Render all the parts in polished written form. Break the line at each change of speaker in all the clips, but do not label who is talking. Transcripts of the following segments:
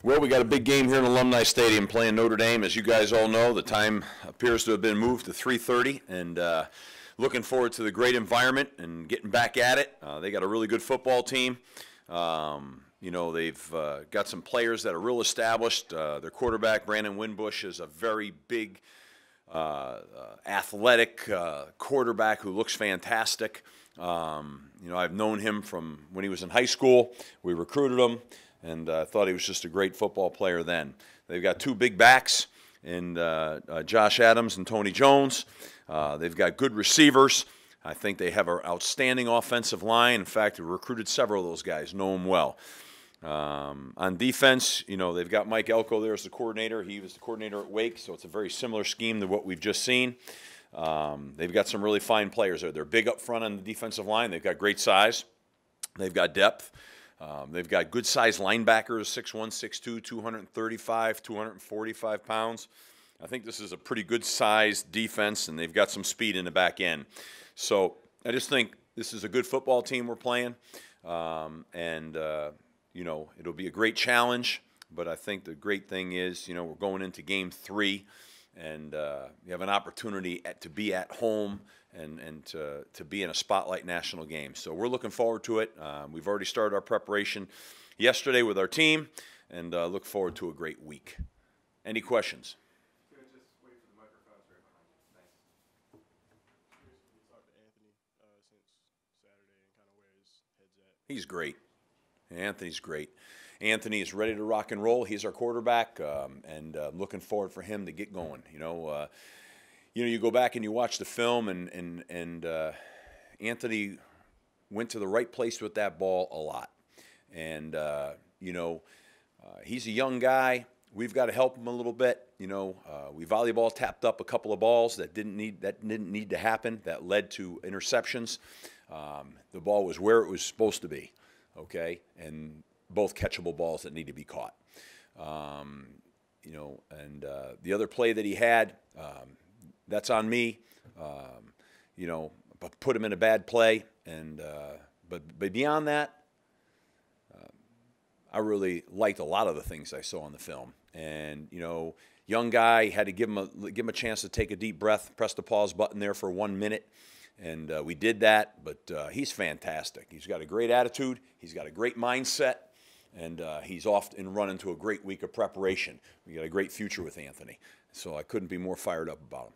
Well, we got a big game here in Alumni Stadium playing Notre Dame. As you guys all know, the time appears to have been moved to 3:30, and looking forward to the great environment and getting back at it. They got a really good football team. They've got some players that are real established. Their quarterback, Brandon Winbush, is a very big, athletic quarterback who looks fantastic. I've known him from when he was in high school. We recruited him, and I thought he was just a great football player then. They've got two big backs in Josh Adams and Tony Jones. They've got good receivers. I think they have an outstanding offensive line. In fact, we recruited several of those guys, know them well. On defense, they've got Mike Elko there as the coordinator. He was the coordinator at Wake, so it's a very similar scheme to what we've just seen. They've got some really fine players there. They're big up front on the defensive line. They've got great size. They've got depth. They've got good-sized linebackers, 6'1", 6'2", 235, 245 pounds. I think this is a pretty good-sized defense, and they've got some speed in the back end. So I just think this is a good football team we're playing, it'll be a great challenge. But I think the great thing is, we're going into Game 3, and you have an opportunity to be at home and to be in a spotlight national game. So we're looking forward to it. We've already started our preparation yesterday with our team, and look forward to a great week. Any questions?
Just wait for the microphones right behind you. Thanks. You talked to Anthony since Saturday and kind of where his head's at.
He's great. Anthony's great. Anthony is ready to rock and roll. He's our quarterback, and looking forward for him to get going. You go back and you watch the film, and Anthony went to the right place with that ball a lot. And he's a young guy. We've got to help him a little bit. We volleyball tapped up a couple of balls that didn't need to happen. That led to interceptions. The ball was where it was supposed to be, okay, and both catchable balls that need to be caught. The other play that he had, that's on me. Put him in a bad play, and but beyond that, I really liked a lot of the things I saw on the film. And young guy, had to give him a chance to take a deep breath, press the pause button there for 1 minute, and we did that. But he's fantastic. He's got a great attitude. He's got a great mindset, and he's off and running to a great week of preparation. We got a great future with Anthony, so I couldn't be more fired up about him.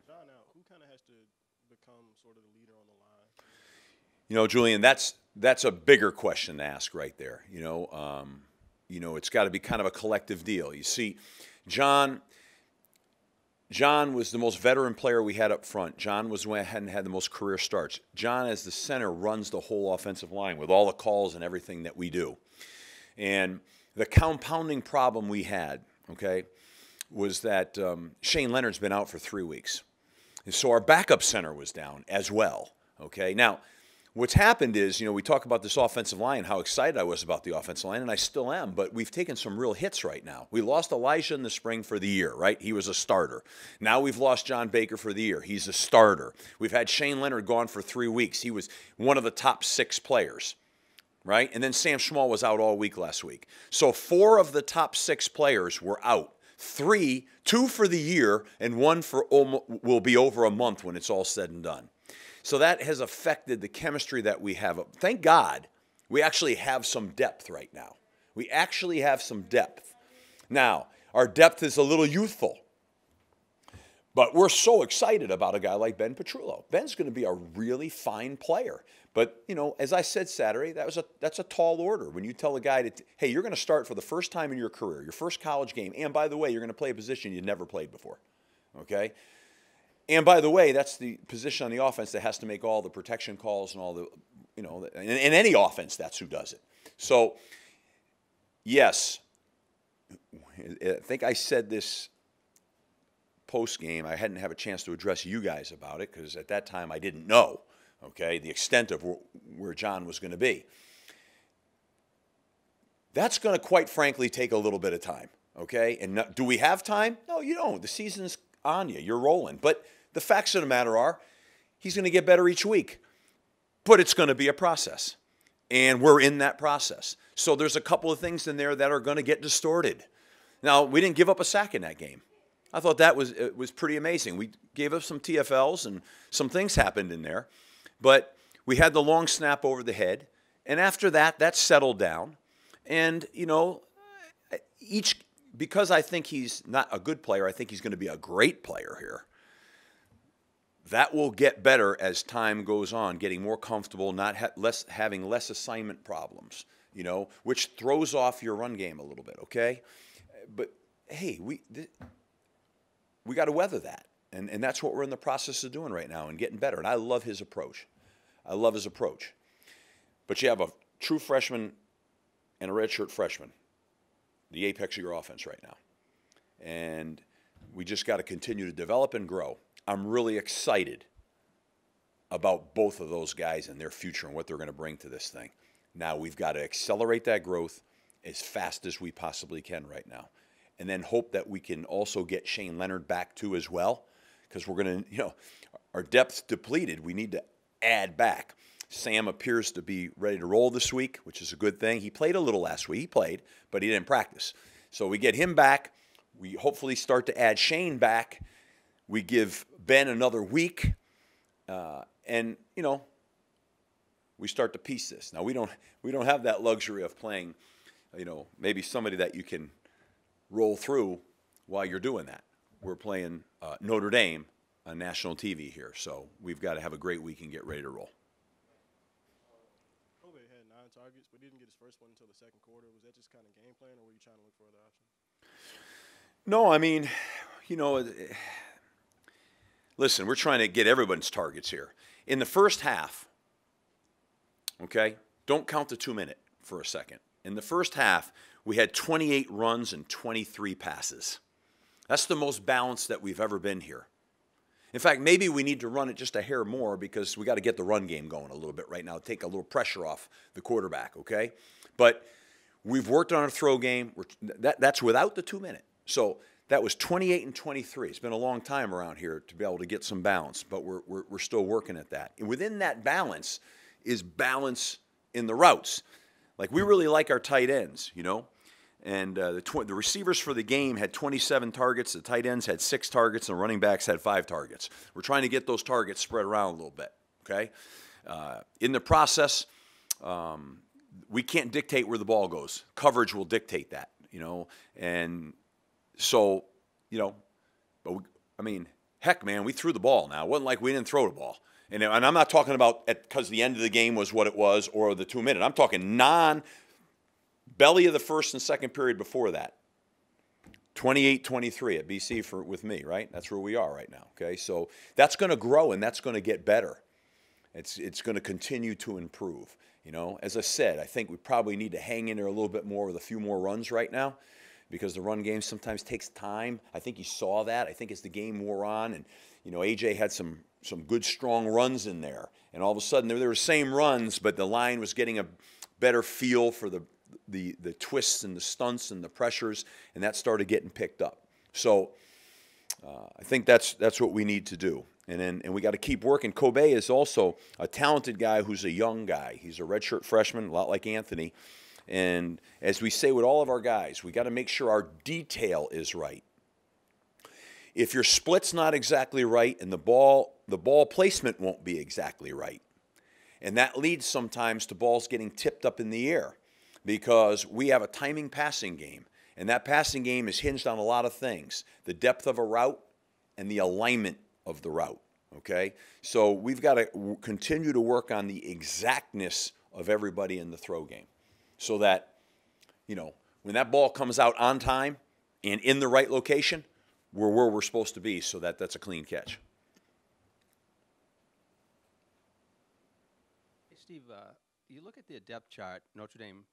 John, now who kind of has to become sort of the leader on the line?
Julian, that's a bigger question to ask right there. It's got to be kind of a collective deal. You see, John was the most veteran player we had up front. John was the one that hadn't had the most career starts. John, as the center, runs the whole offensive line with all the calls and everything that we do. And the compounding problem we had, okay, was that Shane Leonard's been out for 3 weeks. And so our backup center was down as well, okay? Now, what's happened is, we talk about this offensive line, how excited I was about the offensive line, and I still am, but we've taken some real hits right now. We lost Elijah in the spring for the year, right? He was a starter. Now we've lost John Baker for the year. He's a starter. We've had Shane Leonard gone for 3 weeks. He was one of the top 6 players, right? And then Sam Schmall was out all week last week. So 4 of the top 6 players were out. 2 for the year, and 1 will be over a month when it's all said and done. So that has affected the chemistry that we have. Thank God we actually have some depth right now. We actually have some depth. Now, our depth is a little youthful, but we're so excited about a guy like Ben Petrullo. Ben's going to be a really fine player. But, as I said Saturday, that's a tall order. When you tell a guy, hey, you're going to start for the first time in your career, your first college game, and by the way, you're going to play a position you've never played before, okay? And by the way, that's the position on the offense that has to make all the protection calls and all the, in any offense, that's who does it. So, yes, I think I said this post-game. I hadn't had a chance to address you guys about it because at that time I didn't know, okay, the extent of where John was going to be. That's going to, quite frankly, take a little bit of time, okay? And do we have time? No, you don't. The season's on you. You're rolling. But the facts of the matter are he's going to get better each week. But it's going to be a process. And we're in that process. So there's a couple of things in there that are going to get distorted. Now, we didn't give up a sack in that game. I thought that was pretty amazing. We gave up some TFLs and some things happened in there. But we had the long snap over the head. And after that, that settled down. And, you know, because I think he's not a good player, I think he's going to be a great player here. That will get better as time goes on, getting more comfortable, having less assignment problems, you know, which throws off your run game a little bit, okay? But, hey, we got to weather that. And that's what we're in the process of doing right now and getting better. And I love his approach. I love his approach. But you have a true freshman and a redshirt freshman, the apex of your offense right now. And we just got to continue to develop and grow. I'm really excited about both of those guys and their future and what they're going to bring to this thing. Now we've got to accelerate that growth as fast as we possibly can right now. And then hope that we can also get Shane Leonard back too as well, because we're going to, you know, our depth's depleted. We need to add back. Sam appears to be ready to roll this week, which is a good thing. He played a little last week. He played, but he didn't practice. So we get him back. We hopefully start to add Shane back. We give Ben another week. And, you know, we start to piece this. Now, we don't have that luxury of playing, you know, maybe somebody that you can roll through while you're doing that. We're playing Notre Dame on national TV here. So we've got to have a great week and get ready to roll.
Had 9 targets, but didn't get his first one until the second quarter. Was that just kind of game plan, or were you trying to look for other options?
No, I mean, you know, listen, we're trying to get everyone's targets here. In the first half, okay, don't count the 2-minute for a second. In the first half, we had 28 runs and 23 passes. That's the most balanced that we've ever been here. In fact, maybe we need to run it just a hair more because we got to get the run game going a little bit right now, take a little pressure off the quarterback, okay? But we've worked on our throw game. That's without the 2-minute. So that was 28 and 23. It's been a long time around here to be able to get some balance, but we're still working at that. And within that balance is balance in the routes. Like, we really like our tight ends, you know? And the receivers for the game had 27 targets. The tight ends had 6 targets, and the running backs had 5 targets. We're trying to get those targets spread around a little bit, okay? In the process, we can't dictate where the ball goes. Coverage will dictate that, you know? And so, you know, but I mean, heck, man, we threw the ball now. It wasn't like we didn't throw the ball. And I'm not talking about because the end of the game was what it was or the 2-minute. I'm talking belly of the first and second period before that. 28-23 at BC with me, right? That's where we are right now, okay? So that's going to grow and that's going to get better. It's going to continue to improve, you know? As I said, I think we probably need to hang in there a little bit more with a few more runs right now because the run game sometimes takes time. I think you saw that. I think as the game wore on and, you know, AJ had some good, strong runs in there. And all of a sudden, they were the same runs, but the line was getting a better feel for the twists and the stunts and the pressures, and that started getting picked up. So I think that's what we need to do. And we got to keep working. Kobe is also a talented guy who's a young guy. He's a redshirt freshman, a lot like Anthony. And as we say with all of our guys, we got to make sure our detail is right. If your split's not exactly right and the ball placement won't be exactly right, and that leads sometimes to balls getting tipped up in the air because we have a timing passing game, and that passing game is hinged on a lot of things, the depth of a route and the alignment of the route, okay? So we've got to continue to work on the exactness of everybody in the throw game so that, you know, when that ball comes out on time and in the right location, we're where we're supposed to be so that that's a clean catch.
Hey, Steve, you look at the depth chart, Notre Dame,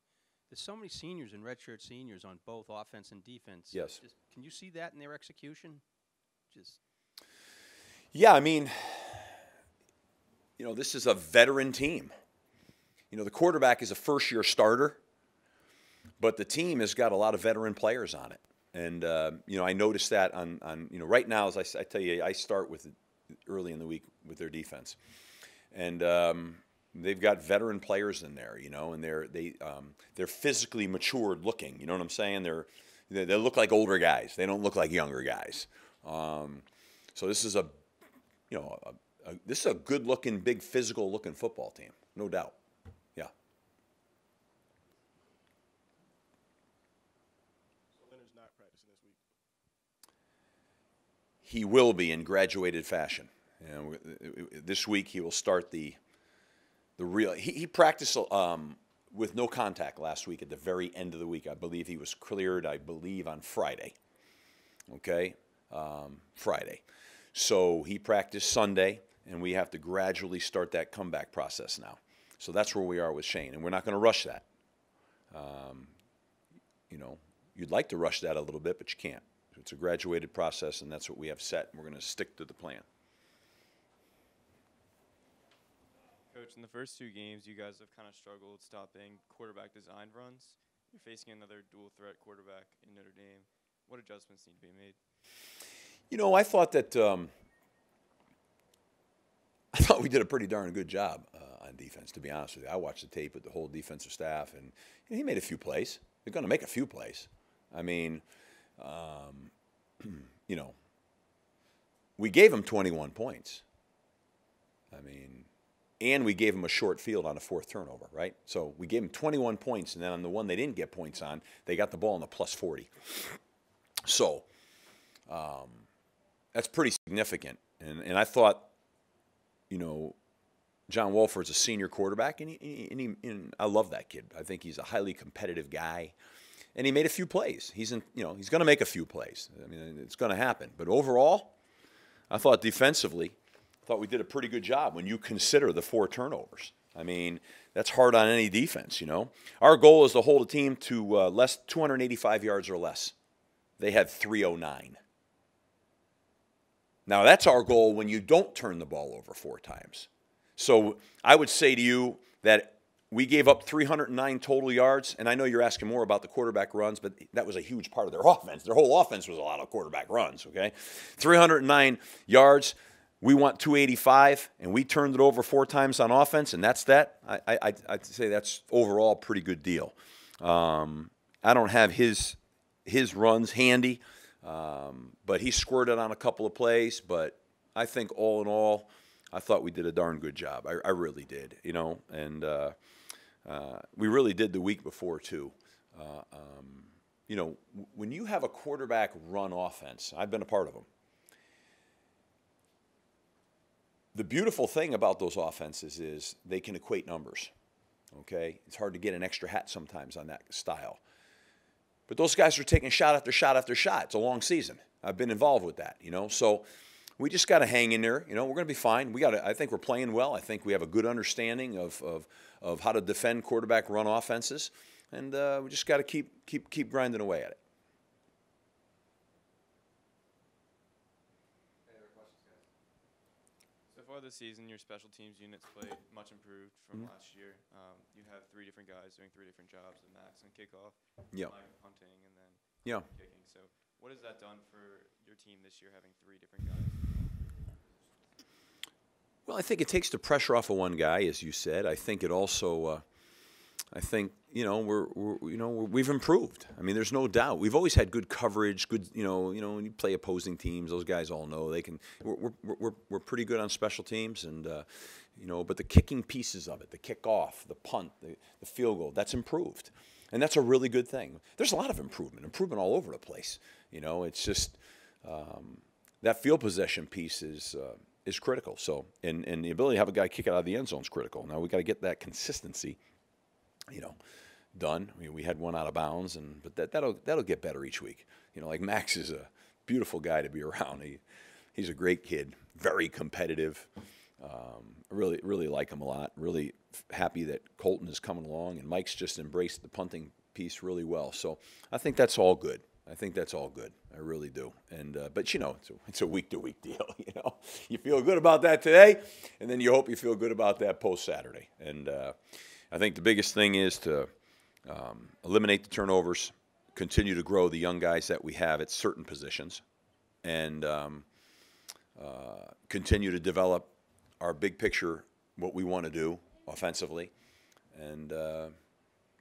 there's so many seniors and redshirt seniors on both offense and defense.
Yes.
Can you see that in their execution?
Yeah, I mean, you know, this is a veteran team. You know, the quarterback is a first-year starter, but the team has got a lot of veteran players on it. And, you know, I noticed that on you know, right now, as I tell you, I start with early in the week with their defense. And they've got veteran players in there, you know, and they're physically matured looking. You know what I'm saying? They look like older guys. They don't look like younger guys. So this is this is a good looking, big physical looking football team, no doubt. Yeah.
So Leonard's not practicing this week.
He will be in graduated fashion. You know, this week he will start the real. He practiced with no contact last week at the very end of the week. I believe he was cleared, on Friday. Okay? Friday. So he practiced Sunday, and we have to gradually start that comeback process now. So that's where we are with Shane, and we're not going to rush that. You know, you'd like to rush that a little bit, but you can't. It's a graduated process, and that's what we have set, and we're going to stick to the plan.
Coach, in the first 2 games, you guys have kind of struggled stopping quarterback designed runs. You're facing another dual threat quarterback in Notre Dame. What adjustments need to be made?
You know, I thought we did a pretty darn good job on defense, to be honest with you. I watched the tape with the whole defensive staff, and he made a few plays. They're going to make a few plays. I mean, you know, we gave him 21 points. I mean, and we gave him a short field on a 4th turnover, right? So we gave him 21 points, and then on the one they didn't get points on, they got the ball in the plus 40. So that's pretty significant. And I thought, you know, John Wolford's a senior quarterback, and I love that kid. I think he's a highly competitive guy. And he made a few plays. He's going to make a few plays. I mean, it's going to happen. But overall, I thought defensively, we did a pretty good job when you consider the 4 turnovers. I mean, that's hard on any defense, you know. Our goal is to hold a team to 285 yards or less. They had 309. Now, that's our goal when you don't turn the ball over 4 times. So I would say to you that we gave up 309 total yards, and I know you're asking more about the quarterback runs, but that was a huge part of their offense. Their whole offense was a lot of quarterback runs, okay? 309 yards. We want 285, and we turned it over 4 times on offense, and that's that. I'd say that's overall a pretty good deal. I don't have his runs handy, but he squirted on a couple of plays. But I think all in all, I thought we did a darn good job. I really did, you know, and we really did the week before too. You know, when you have a quarterback run offense, I've been a part of them. The beautiful thing about those offenses is they can equate numbers, okay? It's hard to get an extra hat sometimes on that style. But those guys are taking shot after shot after shot. It's a long season. I've been involved with that, you know? So we just got to hang in there. You know, we're going to be fine. I think we're playing well. I think we have a good understanding of how to defend quarterback run offenses. And we just got to keep grinding away at it.
So far this season, your special teams units played much improved from last year. You have 3 different guys doing 3 different jobs: the max and kickoff, punting, and then kicking. So what has that done for your team this year, having 3 different guys?
Well, I think it takes the pressure off of one guy, as you said. I think it also, we've improved. I mean, there's no doubt. We've always had good coverage. Good, when you play opposing teams, those guys all know they can. We're pretty good on special teams, and but the kicking pieces of it, the kickoff, the punt, the field goal, that's improved, and that's a really good thing. There's a lot of improvement all over the place. It's just that field possession piece is critical. So, and the ability to have a guy kick it out of the end zone is critical. Now we got to get that consistency, done. I mean, we had one out of bounds, but that'll get better each week. Like Max is a beautiful guy to be around. He's a great kid, very competitive. Really like him a lot. Really happy that Colton is coming along, and Mike's just embraced the punting piece really well. So I think that's all good. I really do. And but it's a week-to-week deal. You feel good about that today, and then you hope you feel good about that post-Saturday. And I think the biggest thing is to eliminate the turnovers, continue to grow the young guys that we have at certain positions, and continue to develop our big picture, what we want to do, offensively, and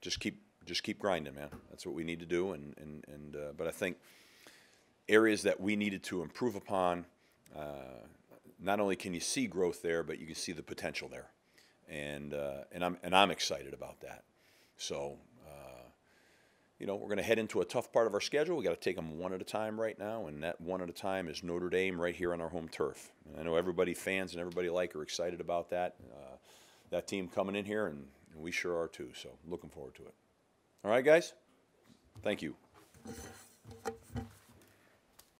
just keep grinding, man. That's what we need to do. But I think areas that we needed to improve upon. Not only can you see growth there, but you can see the potential there, and I'm excited about that. So, we're going to head into a tough part of our schedule. We got to take them one at a time right now, and that one at a time is Notre Dame right here on our home turf. And I know everybody, fans and everybody are excited about that. That team coming in here, and we sure are too. So, looking forward to it. All right, guys. Thank you.